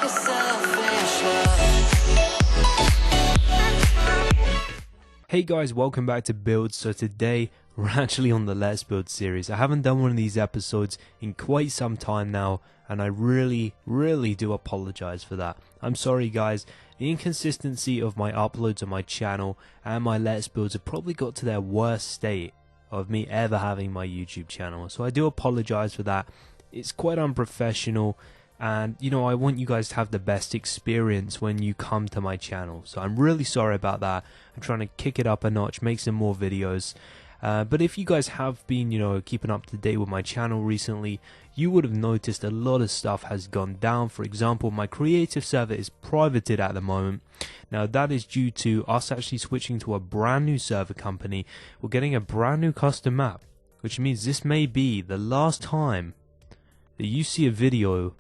a selfish love. Hey guys, welcome back to Buildz. So today we're actually on the Let's Build series. I haven't done one of these episodes in quite some time now, and I really do apologize for that. I'm sorry guys, the inconsistency of my uploads on my channel and my Let's Builds have probably got to their worst state of me ever having my YouTube channel. So I do apologize for that. It's quite unprofessional, and you know, I want you guys to have the best experience when you come to my channel. So I'm really sorry about that. I'm trying to kick it up a notch, make some more videos. But if you guys have been, you know, keeping up to date with my channel recently, you would have noticed a lot of stuff has gone down. For example, my creative server is privated at the moment. Now that is due to us actually switching to a brand new server company. We're getting a brand new custom map, which means this may be the last time that you see a video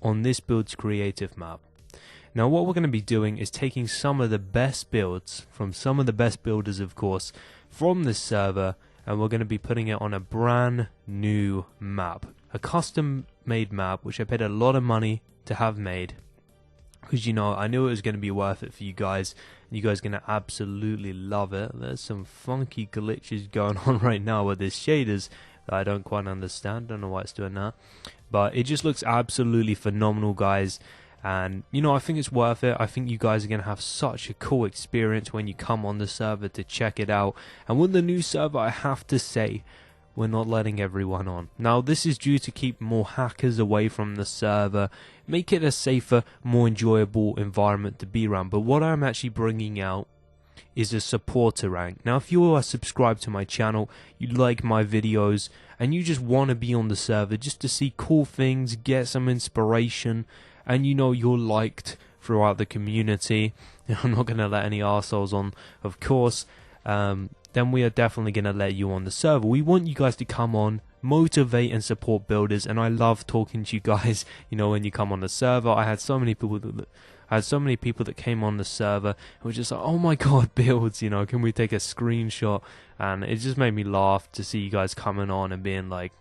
on this Buildz creative map. Now what we're going to be doing is taking some of the best builds from some of the best builders, of course, from this server, and we're going to be putting it on a brand new map, a custom made map which I paid a lot of money to have made, because you know, I knew it was going to be worth it for you guys, and you guys are going to absolutely love it. There's some funky glitches going on right now with this shaders that I don't quite understand. Don't know why it's doing that, but it just looks absolutely phenomenal, guys. And you know, I think it's worth it. I think you guys are going to have such a cool experience when you come on the server to check it out. And with the new server, I have to say, we're not letting everyone on. Now this is due to keep more hackers away from the server, make it a safer, more enjoyable environment to be around. But what I'm actually bringing out is a supporter rank. Now if you are subscribed to my channel, you like my videos, and you just want to be on the server just to see cool things, get some inspiration, and you know you're liked throughout the community, I'm not going to let any arseholes on, of course, then we are definitely going to let you on the server. We want you guys to come on, motivate and support builders, and I love talking to you guys, you know, when you come on the server. I had so many people that came on the server and were just like, oh my god, Buildz, you know, can we take a screenshot? And it just made me laugh to see you guys coming on and being like,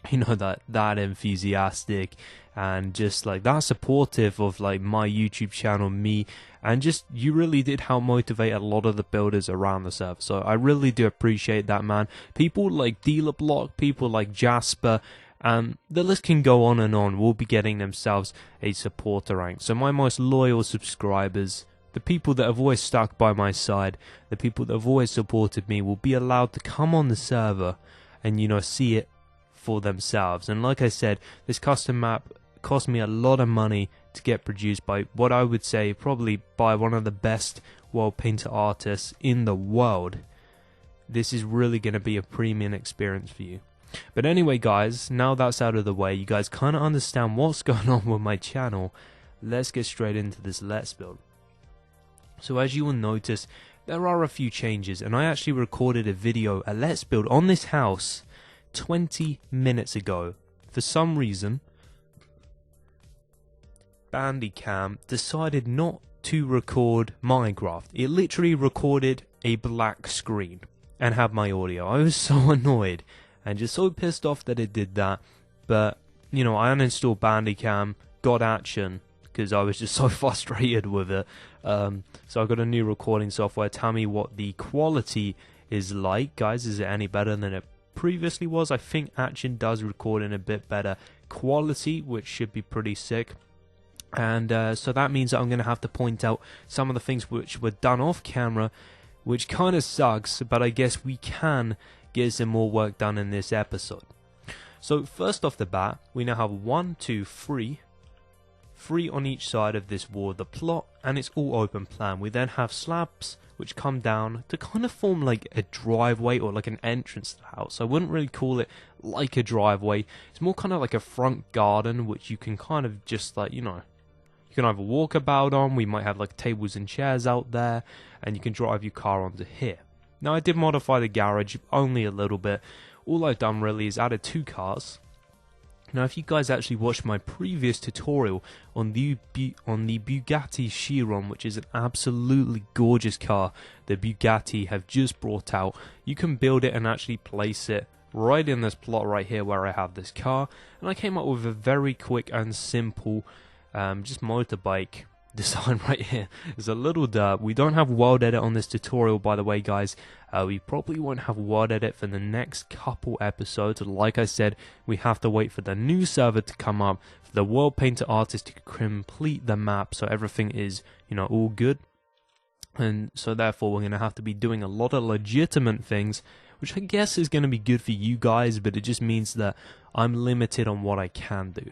you know, that enthusiastic and just like that supportive of like my YouTube channel, me, and just you really did help motivate a lot of the builders around the server. So I really do appreciate that, man. People like Dealer Block, people like Jasper, the list can go on and on, will be getting themselves a supporter rank. So my most loyal subscribers, the people that have always stuck by my side, the people that have always supported me, will be allowed to come on the server and, you know, see it for themselves. And like I said, this custom map cost me a lot of money to get produced by what I would say probably by one of the best world painter artists in the world. This is really going to be a premium experience for you. But anyway guys, now that's out of the way, you guys kind of understand what's going on with my channel. Let's get straight into this Let's Build. So as you will notice, there are a few changes, and I actually recorded a video, a Let's Build on this house 20 minutes ago. For some reason, Bandicam decided not to record Minecraft. It literally recorded a black screen and had my audio. I was so annoyed and just so pissed off that it did that. But you know, I uninstalled Bandicam, got Action, because I was just so frustrated with it. So I got a new recording software. Tell me what the quality is like, guys. Is it any better than it previously was? I think Action does record in a bit better quality, which should be pretty sick. And so that means that I'm going to have to point out some of the things which were done off camera, which kind of sucks, but I guess we can get some more work done in this episode. So first off the bat, we now have 1, 2, 3 on each side of this wall of the plot, and it's all open plan. We then have slabs which come down to kind of form like a driveway or like an entrance to the house. I wouldn't really call it like a driveway. It's more kind of like a front garden, which you can kind of just like, you know, you can either walk about on. We might have like tables and chairs out there, and you can drive your car onto here. Now I did modify the garage only a little bit. All I've done really is added 2 cars. Now if you guys actually watched my previous tutorial on the Bugatti Chiron, which is an absolutely gorgeous car that Bugatti have just brought out, you can build it and actually place it right in this plot right here where I have this car. And I came up with a very quick and simple just motorbike design right here. There's a little derp. We don't have world edit on this tutorial, by the way, guys. We probably won't have world edit for the next couple episodes. Like I said, we have to wait for the new server to come up, for the world painter artist to complete the map, so everything is, you know, all good. And so therefore we're going to have to be doing a lot of legitimate things, which I guess is going to be good for you guys, but it just means that I'm limited on what I can do.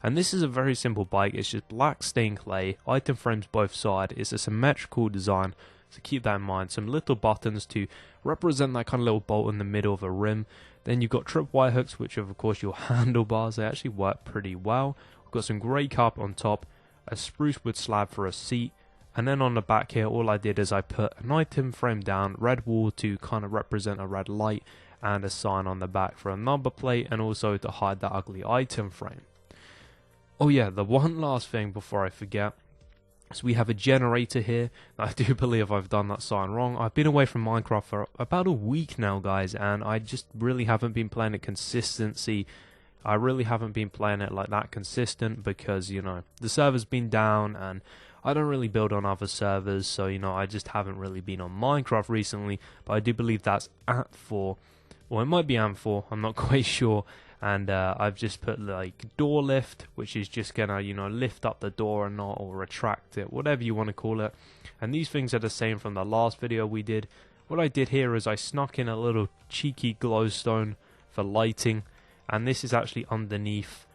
And this is a very simple bike. It's just black stained clay, item frames both sides. It's a symmetrical design, so keep that in mind. Some little buttons to represent that kind of little bolt in the middle of a rim. Then you've got tripwire hooks, which are of course your handlebars. They actually work pretty well. We've got some grey carpet on top, a spruce wood slab for a seat, and then on the back here, all I did is I put an item frame down, red wall to kind of represent a red light, and a sign on the back for a number plate, and also to hide that ugly item frame. Oh yeah, the one last thing before I forget, so we have a generator here. I do believe I've done that sign wrong. I've been away from Minecraft for about a week now, guys, and I just really haven't been playing it consistency. I really haven't been playing it like that consistent because, you know, the server's been down and I don't really build on other servers, so, you know, I just haven't really been on Minecraft recently, but I do believe that's AMP4, or it might be AMP4, I'm not quite sure. And I've just put like door lift, which is just gonna, you know, lift up the door or not, or retract it, whatever you want to call it. And these things are the same from the last video we did. What I did here is I snuck in a little cheeky glowstone for lighting, and this is actually underneath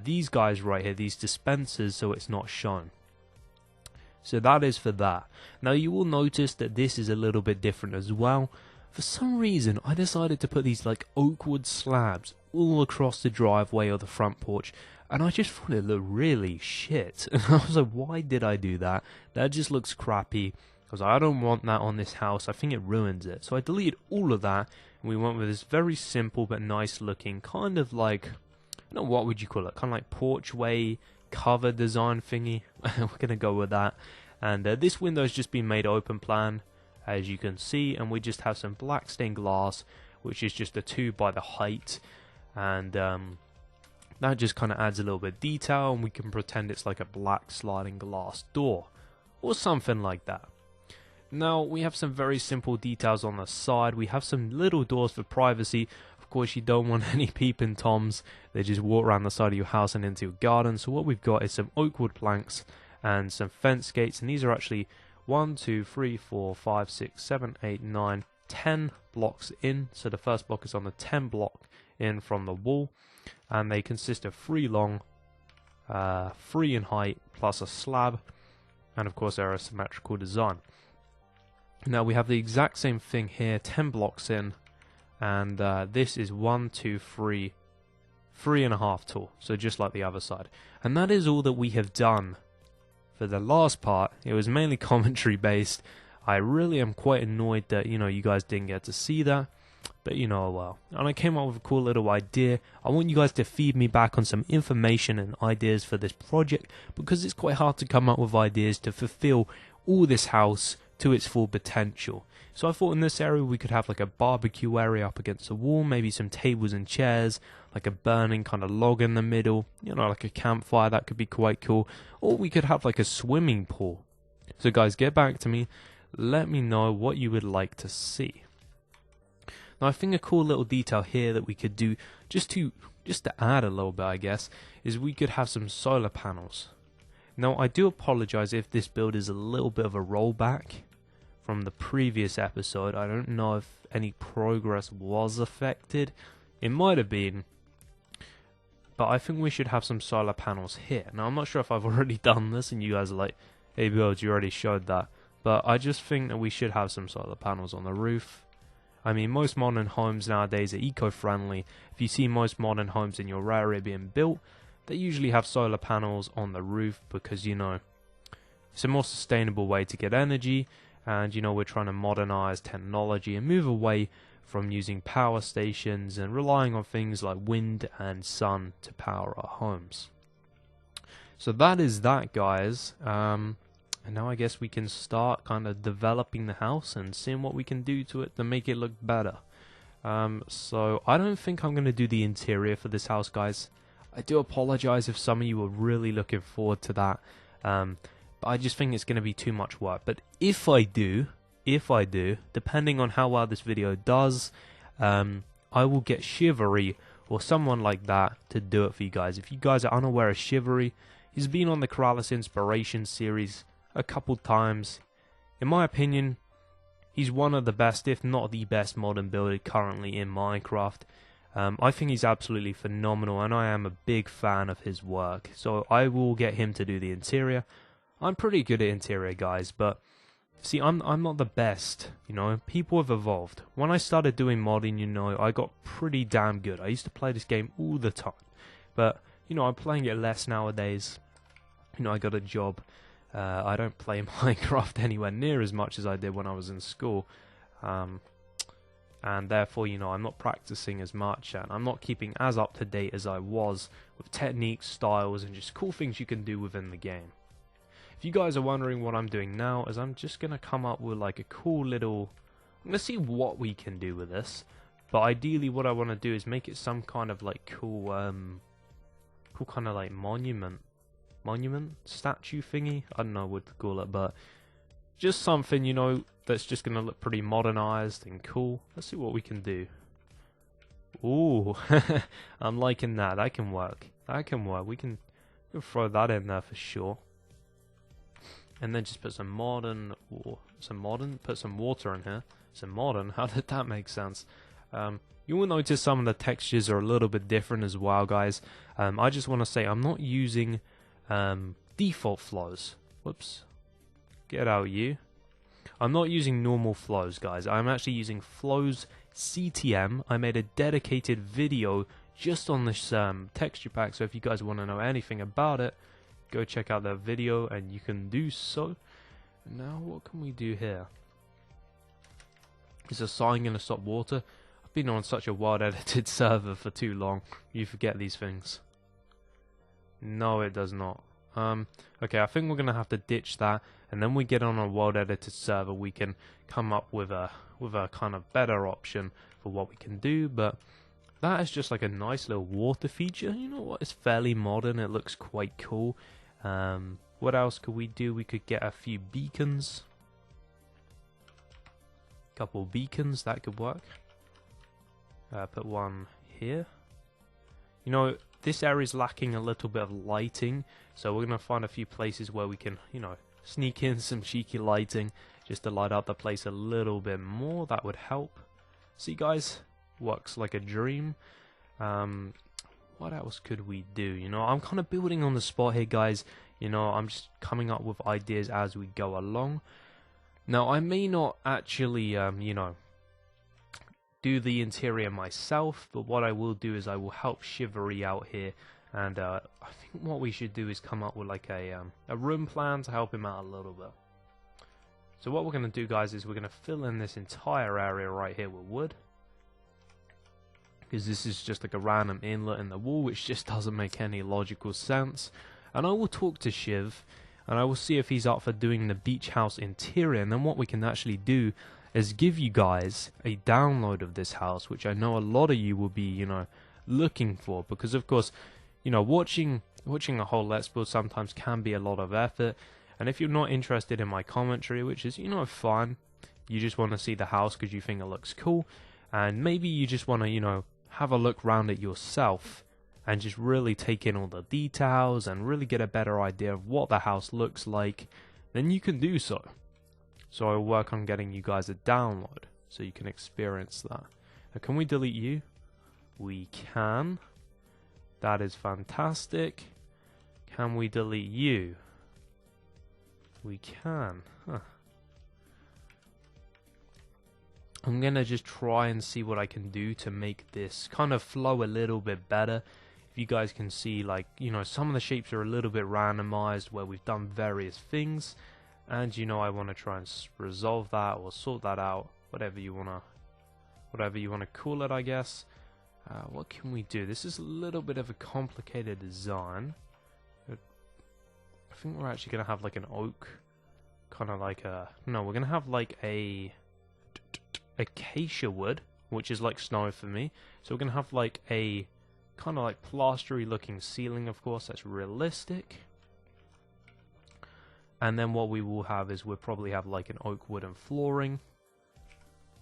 these guys right here, these dispensers, so it's not shown. So that is for that. Now you will notice that this is a little bit different as well. For some reason, I decided to put these like oak wood slabs all across the driveway or the front porch, and I just thought it looked really shit. And I was like, why did I do that? That just looks crappy. I was like, I don't want that on this house. I think it ruins it. So I deleted all of that, and we went with this very simple but nice looking, kind of like, I don't know, what would you call it? Kind of like porchway cover design thingy. We're gonna go with that. And this window's just been made open plan, as you can see, and we just have some black stained glass, which is just a 2 by the height, and that just kind of adds a little bit of detail, and we can pretend it's like a black sliding glass door or something like that. Now we have some very simple details on the side. We have some little doors for privacy. Of course, you don't want any peeping toms. They just walk around the side of your house and into your garden. So what we've got is some oak wood planks and some fence gates, and these are actually 1, 2, 3, 4, 5, 6, 7, 8, 9, 10 blocks in. So the first block is on the 10 block in from the wall, and they consist of 3 long, 3 in height, plus a slab, and of course they're a symmetrical design. Now we have the exact same thing here, 10 blocks in, and this is 1, 2, 3, 3.5 tall, so just like the other side. And that is all that we have done for the last part. It was mainly commentary based. I really am quite annoyed that, you know, you guys didn't get to see that, but you know, well. And I came up with a cool little idea. I want you guys to feed me back on some information and ideas for this project, because it's quite hard to come up with ideas to fulfill all this house to its full potential. So I thought in this area we could have like a barbecue area up against the wall, maybe some tables and chairs, like a burning kind of log in the middle, you know, like a campfire. That could be quite cool. Or we could have like a swimming pool. So guys, get back to me. Let me know what you would like to see. Now I think a cool little detail here that we could do, just to add a little bit, I guess, is we could have some solar panels. Now I do apologize if this build is a little bit of a rollback from the previous episode. I don't know if any progress was affected. It might have been, but I think we should have some solar panels here. Now I'm not sure if I've already done this and you guys are like, hey Buildz, you already showed that, but I just think that we should have some solar panels on the roof. I mean, most modern homes nowadays are eco-friendly. If you see most modern homes in your area being built, they usually have solar panels on the roof because, you know, it's a more sustainable way to get energy, and, you know, we're trying to modernize technology and move away from using power stations and relying on things like wind and sun to power our homes. So that is that, guys. And now I guess we can start kind of developing the house and seeing what we can do to it to make it look better. So I don't think I'm going to do the interior for this house, guys. I do apologize if some of you are really looking forward to that, but I just think it's going to be too much work. But if I do, depending on how well this video does, I will get Shivery or someone like that to do it for you guys. If you guys are unaware of Shivery, he's been on the Corrales Inspiration series a couple times. In my opinion, he's one of the best, if not the best, modern builder currently in Minecraft. I think he's absolutely phenomenal, and I am a big fan of his work. So I will get him to do the interior. I'm pretty good at interior, guys, but see, I'm not the best. You know, people have evolved. When I started doing modding, you know, I got pretty damn good. I used to play this game all the time, but you know, I'm playing it less nowadays. You know, I got a job. I don't play Minecraft anywhere near as much as I did when I was in school. And therefore, you know, I'm not practicing as much, and I'm not keeping as up to date as I was with techniques, styles, and just cool things you can do within the game. If you guys are wondering what I'm doing now, is I'm just gonna come up with like a cool little, I'm gonna see what we can do with this, but ideally what I want to do is make it some kind of like cool kind of like monument statue thingy. I don't know what to call it, but just something, you know, that's just gonna look pretty modernized and cool. Let's see what we can do. Ooh, I'm liking that. That can work. That can work. We can throw that in there for sure. And then just put some modern, put some water in here. Some modern. How did that make sense? You will notice some of the textures are a little bit different as well, guys. I just want to say I'm not using default flows. Whoops. Get out, you. I'm not using normal flows, guys. I'm actually using flows CTM. I made a dedicated video just on this texture pack, so if you guys want to know anything about it, go check out that video and you can do so. Now what can we do here? Is the sign going to stop water? I've been on such a wild edited server for too long. You forget these things. No, it does not. Okay, I think we're going to have to ditch that, and then we get on a world edited server, we can come up with a kind of better option for what we can do. But that is just like a nice little water feature. You know what? It's fairly modern. It looks quite cool. What else could we do? We could get a few beacons. Couple beacons, that could work. Put one here. You know, this area is lacking a little bit of lighting, so we're going to find a few places where we can, you know, sneak in some cheeky lighting just to light up the place a little bit more. That would help. See, guys, works like a dream. What else could we do? You know, I'm kind of building on the spot here, guys. You know, I'm just coming up with ideas as we go along. Now, I may not actually, you know, do the interior myself, but what I will do is I will help Shivery out here, and I think what we should do is come up with like a room plan to help him out a little bit. So what we're going to do, guys, is we're going to fill in this entire area right here with wood, because this is just like a random inlet in the wall which just doesn't make any logical sense. And I will talk to Shiv, and I will see if he's up for doing the beach house interior, and then what we can actually do is give you guys a download of this house, which I know a lot of you will be, you know, looking for, because of course, you know, watching a whole Let's Build sometimes can be a lot of effort, and if you're not interested in my commentary, which is, you know, fine, you just want to see the house because you think it looks cool, and maybe you just want to, you know, have a look around it yourself and just really take in all the details and really get a better idea of what the house looks like, then you can do so. So I'll work on getting you guys a download so you can experience that. Now, can we delete you? We can. That is fantastic. Can we delete you? We can. Huh. I'm gonna just try and see what I can do to make this kind of flow a little bit better. If you guys can see, like, you know, some of the shapes are a little bit randomized where we've done various things. And you know, I want to try and resolve that or sort that out, whatever you wanna call it, I guess. What can we do? This is a little bit of a complicated design. I think we're actually gonna have like an oak, kind of like a we're gonna have like a acacia wood, which is like snow for me. So we're gonna have like a kind of like plastery looking ceiling, of course, that's realistic. And then what we will have is we'll probably have like an oak wooden flooring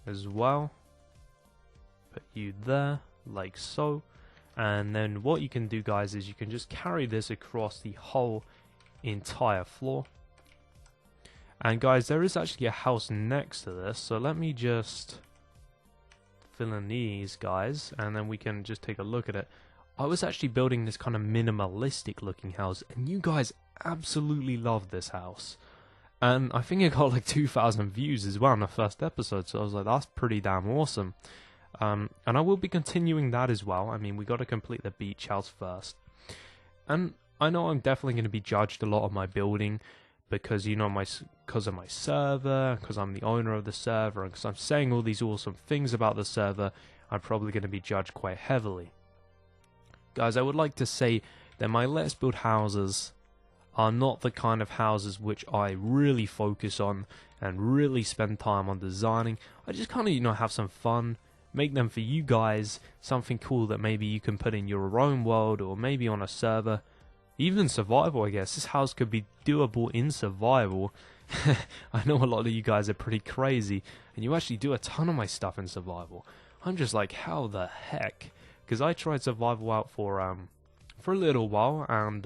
as well. Put you there, like so. And then what you can do, guys, is you can just carry this across the whole entire floor. And guys, there is actually a house next to this, so let me just fill in these guys, and then we can just take a look at it. I was actually building this kind of minimalistic looking house, and you guys absolutely loved this house. And I think it got like 2,000 views as well in the first episode, so I was like, that's pretty damn awesome. And I will be continuing that as well. I mean, we got to complete the beach house first. And I know I'm definitely going to be judged a lot of my building, because, you know, because of my server, because I'm the owner of the server, and because I'm saying all these awesome things about the server, I'm probably going to be judged quite heavily. Guys, I would like to say that my Let's Build houses are not the kind of houses which I really focus on and really spend time on designing. I just kind of, you know, have some fun, make them for you guys, something cool that maybe you can put in your own world or maybe on a server. Even survival, I guess. This house could be doable in survival. I know a lot of you guys are pretty crazy, and you actually do a ton of my stuff in survival. I'm just like, how the heck? Because I tried survival out for a little while, and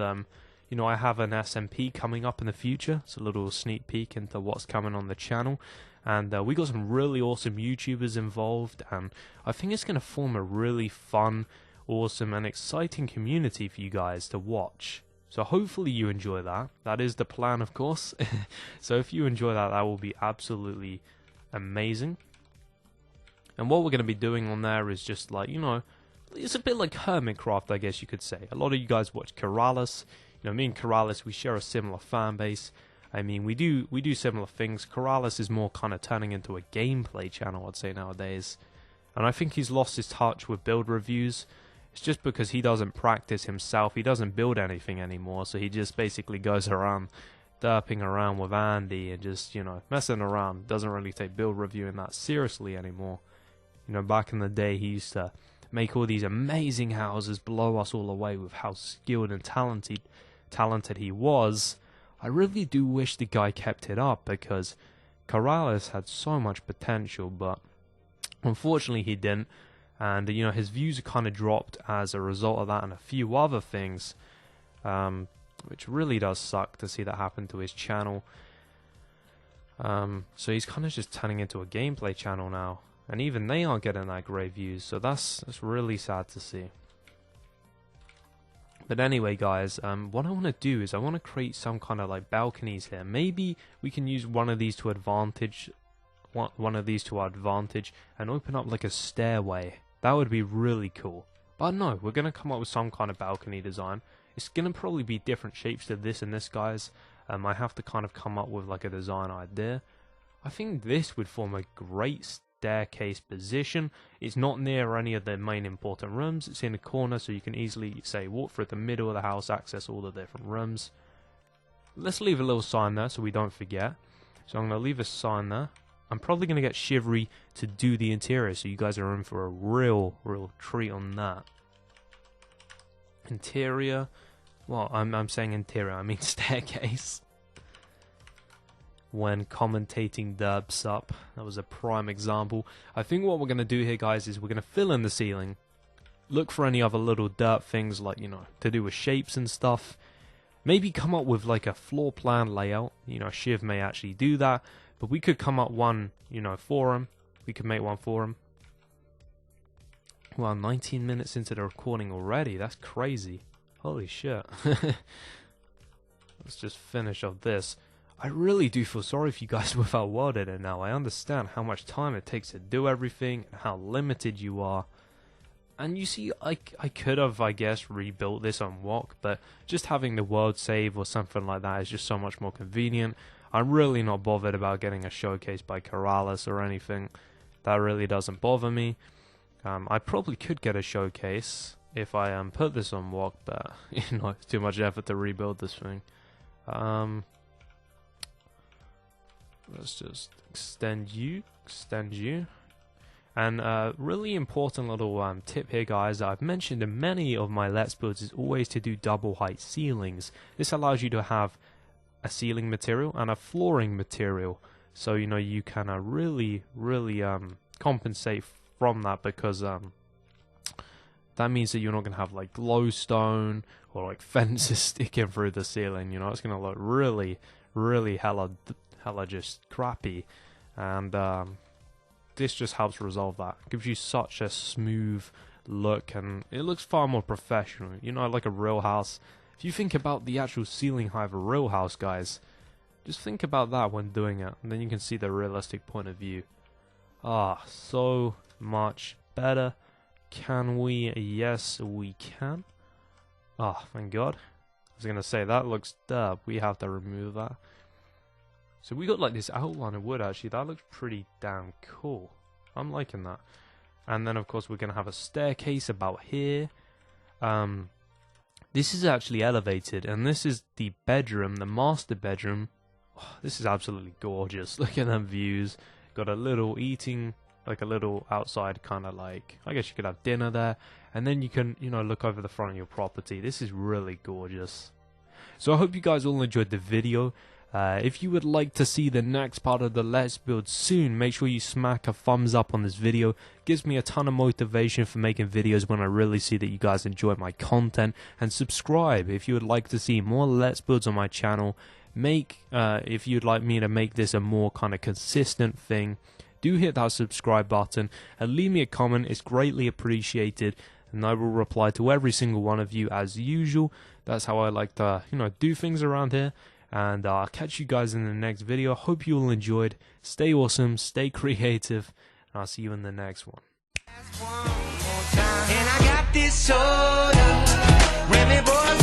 you know, I have an SMP coming up in the future. It's a little sneak peek into what's coming on the channel, and we got some really awesome YouTubers involved, and I think it's going to form a really fun, awesome and exciting community for you guys to watch. So hopefully you enjoy that. That is the plan, of course. So if you enjoy that, that will be absolutely amazing. And what we're going to be doing on there is just like, you know, it's a bit like Hermitcraft, I guess you could say. A lot of you guys watch Keralis. You know, me and Keralis, we share a similar fan base. I mean, we do similar things. Keralis is more kind of turning into a gameplay channel, I'd say, nowadays. And I think he's lost his touch with build reviews. It's just because he doesn't practice himself. He doesn't build anything anymore. So he just basically goes around derping around with Andy and just, you know, messing around. Doesn't really take build reviewing that seriously anymore. You know, back in the day, he used to make all these amazing houses, blow us all away with how skilled and talented he was. I really do wish the guy kept it up, because Keralis had so much potential, but unfortunately he didn't. And, you know, his views kind of dropped as a result of that and a few other things, which really does suck to see that happen to his channel. So he's kind of just turning into a gameplay channel now, and even they aren't getting that great views, so that's really sad to see. But anyway, guys, what I want to do is I want to create some kind of like balconies here. Maybe we can use one of these to advantage, and open up like a stairway. That would be really cool. But no, we're going to come up with some kind of balcony design. It's going to probably be different shapes to this and this, guys. I have to kind of come up with like a design idea. I think this would form a great staircase position. It's not near any of the main important rooms. It's in a corner, so you can easily, say, walk through the middle of the house, access all the different rooms. Let's leave a little sign there so we don't forget. So I'm going to leave a sign there. I'm probably going to get Shivery to do the interior, so you guys are in for a real treat on that. Interior. Well, I'm saying interior, I mean staircase. When commentating derps up. That was a prime example. I think what we're going to do here, guys, is we're going to fill in the ceiling. Look for any other little dirt things, like, you know, to do with shapes and stuff. Maybe come up with like a floor plan layout. You know, Shiv may actually do that. But we could come up one, you know, for him. We could make one for him. Well, 19 minutes into the recording already. That's crazy. Holy shit. Let's just finish off this. I really do feel sorry for you guys with our world editor now. I understand how much time it takes to do everything and how limited you are. And you see, I could have, I guess, rebuilt this on Wok, but just having the world save or something like that is just so much more convenient. I'm really not bothered about getting a showcase by Keralis or anything. That really doesn't bother me. I probably could get a showcase if I put this on Wok, but you know, it's too much effort to rebuild this thing. Let's just extend you. And really important little tip here, guys, that I've mentioned in many of my Let's Builds is always to do double height ceilings. This allows you to have a ceiling material and a flooring material, so you know you can really compensate from that, because that means that you're not going to have like glowstone or like fences sticking through the ceiling. You know, it's going to look really hella just crappy, and this just helps resolve that. It gives you such a smooth look, and it looks far more professional, you know, like a real house. If you think about the actual ceiling height of a real house, guys, just think about that when doing it, and then you can see the realistic point of view. So much better. Can we? Yes, we can. Thank God. I was gonna say, that looks dub. We have to remove that. So we got like this outline of wood, actually. That looks pretty damn cool. I'm liking that. And then of course we're gonna have a staircase about here. This is actually elevated, and this is the bedroom, the master bedroom. This is absolutely gorgeous. Look at them views. Got a little eating, like a little outside kind of like, I guess you could have dinner there, and then you can, you know, look over the front of your property. This is really gorgeous. So I hope you guys all enjoyed the video. If you would like to see the next part of the Let's Build soon, make sure you smack a thumbs up on this video. Gives me a ton of motivation for making videos when I really see that you guys enjoy my content. And subscribe if you would like to see more Let's Builds on my channel. If you'd like me to make this a more kind of consistent thing, do hit that subscribe button and leave me a comment. It's greatly appreciated, and I will reply to every single one of you as usual. That's how I like to, you know, do things around here. And I'll catch you guys in the next video. Hope you all enjoyed. Stay awesome, stay creative, and I'll see you in the next one. And I got this soda. When me boys